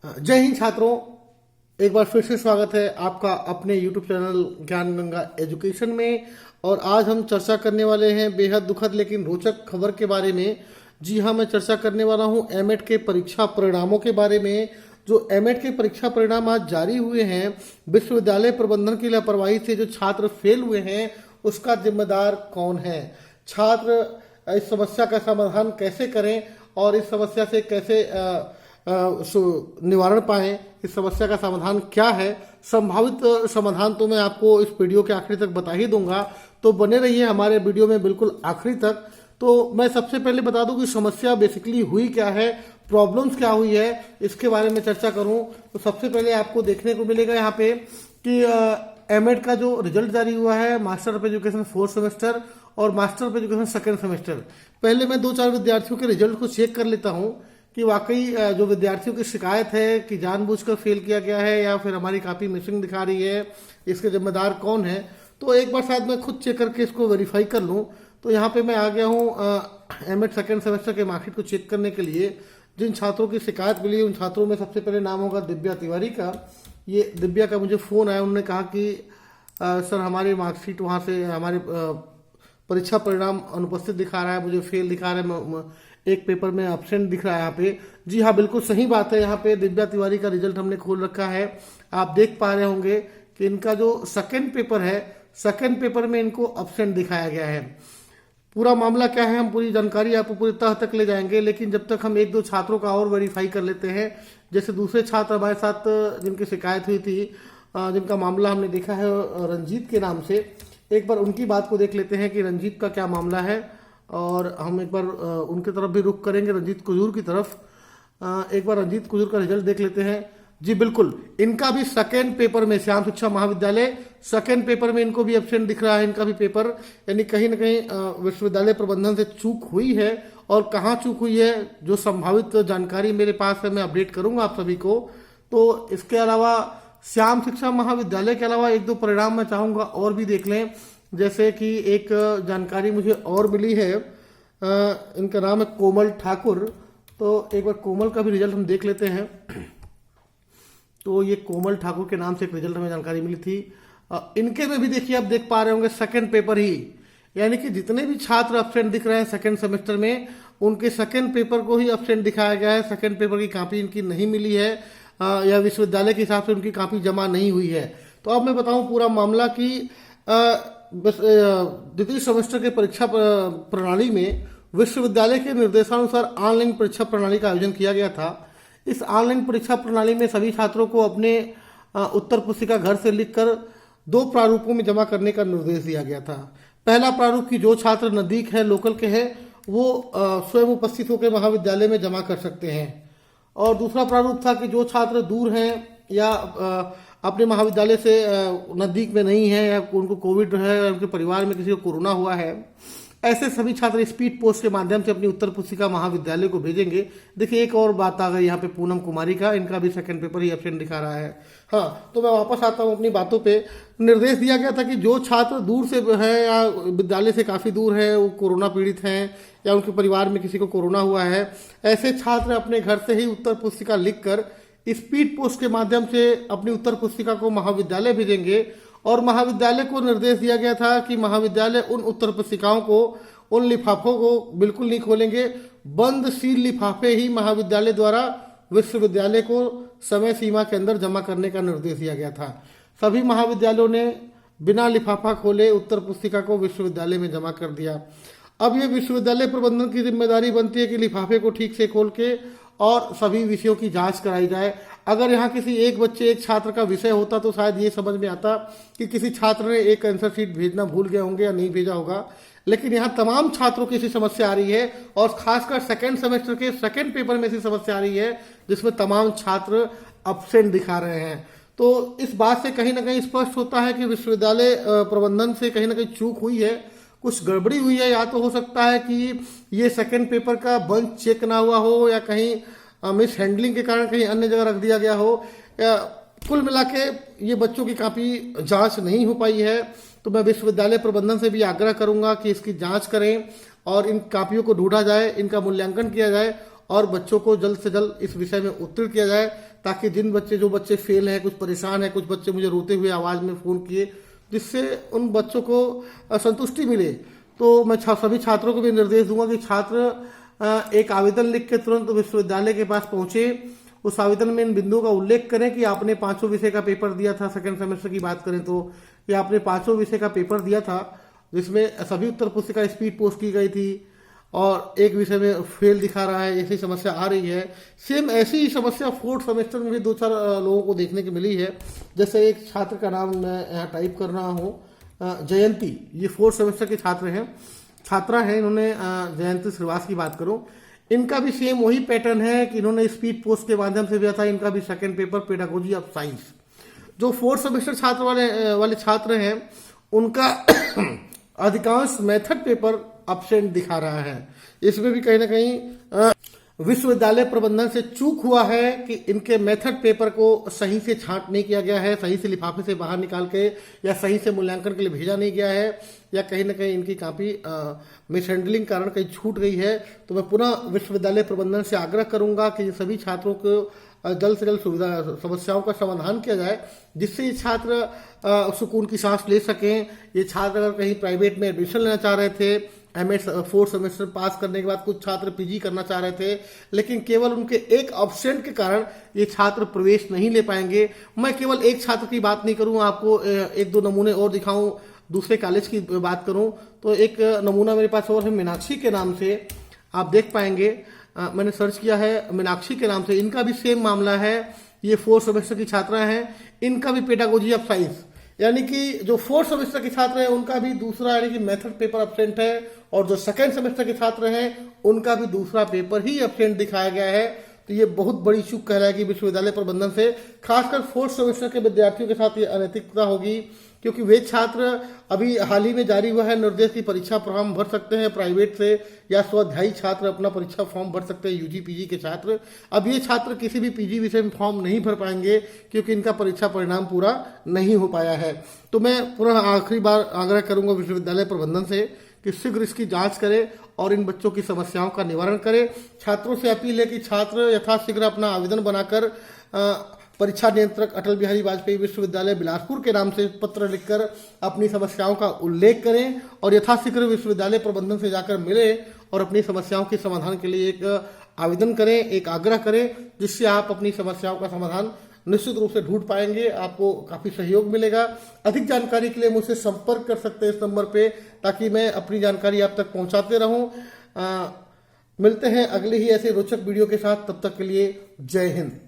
जय हिंद छात्रों। एक बार फिर से स्वागत है आपका अपने यूट्यूब चैनल ज्ञान गंगा एजुकेशन में। और आज हम चर्चा करने वाले हैं बेहद दुखद लेकिन रोचक खबर के बारे में। जी हाँ, मैं चर्चा करने वाला हूँ एमएड के परीक्षा परिणामों के बारे में। जो एमएड के परीक्षा परिणाम आज जारी हुए हैं, विश्वविद्यालय प्रबंधन की लापरवाही से जो छात्र फेल हुए हैं उसका जिम्मेदार कौन है। छात्र इस समस्या का समाधान कैसे करें और इस समस्या से कैसे निवारण पाएं, इस समस्या का समाधान क्या है, संभावित समाधान तो मैं आपको इस वीडियो के आखिरी तक बता ही दूंगा। तो बने रहिए हमारे वीडियो में बिल्कुल आखिरी तक। तो मैं सबसे पहले बता दूं कि समस्या बेसिकली हुई क्या है, प्रॉब्लम्स क्या हुई है, इसके बारे में चर्चा करूं तो सबसे पहले आपको देखने को मिलेगा यहाँ पे कि एमएड का जो रिजल्ट जारी हुआ है, master of education 4th semester और master of education 2nd semester. पहले मैं 2-4 विद्यार्थियों के रिजल्ट को चेक कर लेता हूँ कि वाकई जो विद्यार्थियों की शिकायत है कि जानबूझकर फेल किया गया है या फिर हमारी कापी मिसिंग दिखा रही है, इसके जिम्मेदार कौन है। तो एक बार शायद मैं खुद चेक करके इसको वेरीफाई कर लूँ। तो यहाँ पे मैं आ गया हूँ एमएड 2nd सेमेस्टर के मार्कशीट को चेक करने के लिए। जिन छात्रों की शिकायत मिली उन छात्रों में सबसे पहले नाम होगा दिव्या तिवारी का। ये दिव्या का मुझे फ़ोन आया, उन्होंने कहा कि सर हमारी मार्कशीट वहाँ से हमारे परीक्षा परिणाम अनुपस्थित दिखा रहा है, मुझे फेल दिखा रहा है, एक पेपर में एब्सेंट दिख रहा है यहाँ पे। जी हाँ, बिल्कुल सही बात है। यहाँ पे दिव्या तिवारी का रिजल्ट हमने खोल रखा है। आप देख पा रहे होंगे कि इनका जो 2nd पेपर है, 2nd पेपर में इनको एब्सेंट दिखाया गया है। पूरा मामला क्या है, हम पूरी जानकारी आपको पूरी तह तक ले जाएंगे, लेकिन जब तक हम 1-2 छात्रों का और वेरीफाई कर लेते हैं। जैसे दूसरे छात्र हमारे साथ जिनकी शिकायत हुई थी, जिनका मामला हमने देखा है रंजीत के नाम से, एक बार उनकी बात को देख लेते हैं कि रंजीत का क्या मामला है। और हम एक बार उनकी तरफ भी रुख करेंगे, रंजीत कुजूर की तरफ। एक बार रंजीत कुजूर का रिजल्ट देख लेते हैं। जी बिल्कुल, इनका भी 2nd पेपर में श्याम शिक्षा महाविद्यालय 2nd पेपर में इनको भी एब्सेंट दिख रहा है, इनका भी पेपर। यानी कहीं ना कहीं विश्वविद्यालय प्रबंधन से चूक हुई है। और कहाँ चूक हुई है, जो संभावित जानकारी मेरे पास है मैं अपडेट करूंगा आप सभी को। तो इसके अलावा श्याम शिक्षा महाविद्यालय के अलावा 1-2 परिणाम मैं चाहूंगा और भी देख लें। जैसे कि एक जानकारी मुझे और मिली है, इनका नाम है कोमल ठाकुर। तो एक बार कोमल का भी रिजल्ट हम देख लेते हैं। तो ये कोमल ठाकुर के नाम से एक रिजल्ट हमें जानकारी मिली थी। इनके में भी देखिए, आप देख पा रहे होंगे 2nd पेपर ही, यानी कि जितने भी छात्र एब्सेंट दिख रहे हैं 2nd सेमेस्टर में, उनके 2nd पेपर को ही एब्सेंट दिखाया गया है। 2nd पेपर की कॉपी इनकी नहीं मिली है या विश्वविद्यालय के हिसाब से उनकी कॉपी जमा नहीं हुई है। तो अब मैं बताऊं पूरा मामला कि द्वितीय सेमेस्टर के परीक्षा प्रणाली में विश्वविद्यालय के निर्देशानुसार ऑनलाइन परीक्षा प्रणाली का आयोजन किया गया था। इस ऑनलाइन परीक्षा प्रणाली में सभी छात्रों को अपने उत्तर पुस्तिका घर से लिखकर 2 प्रारूपों में जमा करने का निर्देश दिया गया था। पहला प्रारूप की जो छात्र नजदीक है, लोकल के हैं, वो स्वयं उपस्थित होकर महाविद्यालय में जमा कर सकते हैं। और दूसरा प्रारूप था कि जो छात्र दूर हैं या अपने महाविद्यालय से नजदीक में नहीं है या उनको कोविड है या उनके परिवार में किसी को कोरोना हुआ है, ऐसे सभी छात्र स्पीड पोस्ट के माध्यम से अपनी उत्तर पुस्तिका महाविद्यालय को भेजेंगे। देखिए एक और बात आ गई यहाँ पे पूनम कुमारी का, इनका भी 2nd पेपर ही एब्सेंट दिखा रहा है। हाँ, तो मैं वापस आता हूँ अपनी बातों पे। निर्देश दिया गया था कि जो छात्र दूर से है या विद्यालय से काफ़ी दूर है, वो कोरोना पीड़ित हैं या उनके परिवार में किसी को कोरोना हुआ है, ऐसे छात्र अपने घर से ही उत्तर पुस्तिका लिख कर स्पीड पोस्ट के माध्यम से अपनी उत्तर पुस्तिका को महाविद्यालय भेजेंगे। और महाविद्यालय को निर्देश दिया गया था कि महाविद्यालय उन उत्तर पुस्तिकाओं को, उन लिफाफों को बिल्कुल नहीं खोलेंगे। बंद सील लिफाफे ही महाविद्यालय द्वारा विश्वविद्यालय को समय सीमा के अंदर जमा करने का निर्देश दिया गया था। सभी महाविद्यालयों ने बिना लिफाफा खोले उत्तर पुस्तिका को विश्वविद्यालय में जमा कर दिया। अब ये विश्वविद्यालय प्रबंधन की जिम्मेदारी बनती है कि लिफाफे को ठीक से खोल के और सभी विषयों की जांच कराई जाए। अगर यहाँ किसी एक बच्चे, एक छात्र का विषय होता तो शायद ये समझ में आता कि किसी छात्र ने एक आंसर शीट भेजना भूल गए होंगे या नहीं भेजा होगा, लेकिन यहाँ तमाम छात्रों की ऐसी समस्या आ रही है। और खासकर 2nd सेमेस्टर के 2nd पेपर में ऐसी समस्या आ रही है जिसमें तमाम छात्र एब्सेंट दिखा रहे हैं। तो इस बात से कहीं ना कहीं स्पष्ट होता है कि विश्वविद्यालय प्रबंधन से कहीं ना कहीं चूक हुई है, कुछ गड़बड़ी हुई है। या तो हो सकता है कि ये 2nd पेपर का बंच चेक ना हुआ हो या कहीं मिस हैंडलिंग के कारण कहीं अन्य जगह रख दिया गया हो, या कुल मिला के ये बच्चों की काफ़ी जांच नहीं हो पाई है। तो मैं विश्वविद्यालय प्रबंधन से भी आग्रह करूंगा कि इसकी जांच करें और इन कापियों को ढूंढा जाए, इनका मूल्यांकन किया जाए और बच्चों को जल्द से जल्द इस विषय में उत्तीर्ण किया जाए ताकि जो बच्चे फेल हैं, कुछ परेशान हैं, कुछ बच्चे मुझे रोते हुए आवाज़ में फ़ोन किए, जिससे उन बच्चों को संतुष्टि मिले। तो मैं सभी छात्रों को भी निर्देश दूंगा कि छात्र एक आवेदन लिख के तुरंत विश्वविद्यालय के पास पहुंचे। उस आवेदन में इन बिंदुओं का उल्लेख करें कि आपने 5 विषय का पेपर दिया था। सेकंड सेमेस्टर की बात करें तो कि आपने 5 विषय का पेपर दिया था, जिसमें सभी उत्तर पुस्तिका स्पीड पोस्ट की गई थी और एक विषय में फेल दिखा रहा है, ऐसी समस्या आ रही है। सेम ऐसी ही समस्या 4th सेमेस्टर में भी 2-4 लोगों को देखने की मिली है। जैसे एक छात्र का नाम मैं यहाँ टाइप कर रहा हूँ, जयंती, ये 4th सेमेस्टर के छात्रा हैं। इन्होंने जयंती श्रीवास की बात करूं, इनका भी सेम वही पैटर्न है कि इन्होंने स्पीड पोस्ट के माध्यम से दिया था। इनका भी second paper pedagogy of science. जो 4th सेमेस्टर छात्र वाले छात्र हैं, उनका अधिकांश मेथड पेपर एब्सेंट दिखा रहा है। इसमें भी कहीं ना कहीं विश्वविद्यालय प्रबंधन से चूक हुआ है कि इनके मेथड पेपर को सही से छांट नहीं किया गया है, सही से लिफाफे से बाहर निकाल के या सही से मूल्यांकन के लिए भेजा नहीं गया है, या कहीं ना कहीं इनकी काफ़ी मिसहैंडलिंग कारण कहीं छूट गई है। तो मैं पुनः विश्वविद्यालय प्रबंधन से आग्रह करूंगा कि सभी छात्रों को जल्द से जल्द समस्याओं का समाधान किया जाए, जिससे ये छात्र सुकून की सांस ले सकें। ये छात्र अगर कहीं प्राइवेट में एडमिशन लेना चाह रहे थे, एमए 4th सेमेस्टर पास करने के बाद कुछ छात्र पीजी करना चाह रहे थे, लेकिन केवल उनके एक ऑप्शन के कारण ये छात्र प्रवेश नहीं ले पाएंगे। मैं केवल एक छात्र की बात नहीं करूं, आपको 1-2 नमूने और दिखाऊं। दूसरे कॉलेज की बात करूं तो एक नमूना मेरे पास और है, मीनाक्षी के नाम से, आप देख पाएंगे। मैंने सर्च किया है मीनाक्षी के नाम से। इनका भी सेम मामला है। ये 4th सेमेस्टर की छात्रा हैं, इनका भी पेडागोजी ऑफ साइंस, यानी कि जो 4th सेमेस्टर के छात्र हैं उनका भी दूसरा यानी कि मेथड पेपर एब्सेंट है, और जो सेकंड सेमेस्टर के छात्र हैं उनका भी दूसरा पेपर ही एब्सेंट दिखाया गया है। तो ये बहुत बड़ी चूक कहलाएगी विश्वविद्यालय प्रबंधन से। खासकर 4th सेमेस्टर के विद्यार्थियों के साथ ये अनैतिकता होगी, क्योंकि वे छात्र अभी हाल ही में जारी हुआ है निर्देश की परीक्षा फॉर्म भर सकते हैं प्राइवेट से, या स्वाध्यायी छात्र अपना परीक्षा फॉर्म भर सकते हैं, यूजी पीजी के छात्र। अब ये छात्र किसी भी पीजी विषय में फॉर्म नहीं भर पाएंगे, क्योंकि इनका परीक्षा परिणाम पूरा नहीं हो पाया है। तो मैं पुनः आखिरी बार आग्रह करूंगा विश्वविद्यालय प्रबंधन से कि शीघ्र इसकी जांच करे और इन बच्चों की समस्याओं का निवारण करे। छात्रों से अपील है कि छात्र यथाशीघ्र अपना आवेदन बनाकर परीक्षा नियंत्रक अटल बिहारी वाजपेयी विश्वविद्यालय बिलासपुर के नाम से पत्र लिखकर अपनी समस्याओं का उल्लेख करें और यथाशीघ्र विश्वविद्यालय प्रबंधन से जाकर मिले और अपनी समस्याओं के समाधान के लिए एक आवेदन करें, एक आग्रह करें, जिससे आप अपनी समस्याओं का समाधान निश्चित रूप से ढूंढ पाएंगे। आपको काफी सहयोग मिलेगा। अधिक जानकारी के लिए मुझसे संपर्क कर सकते हैं इस नंबर पे, ताकि मैं अपनी जानकारी आप तक पहुंचाते रहूं। मिलते हैं अगले ही ऐसे रोचक वीडियो के साथ, तब तक के लिए जय हिंद।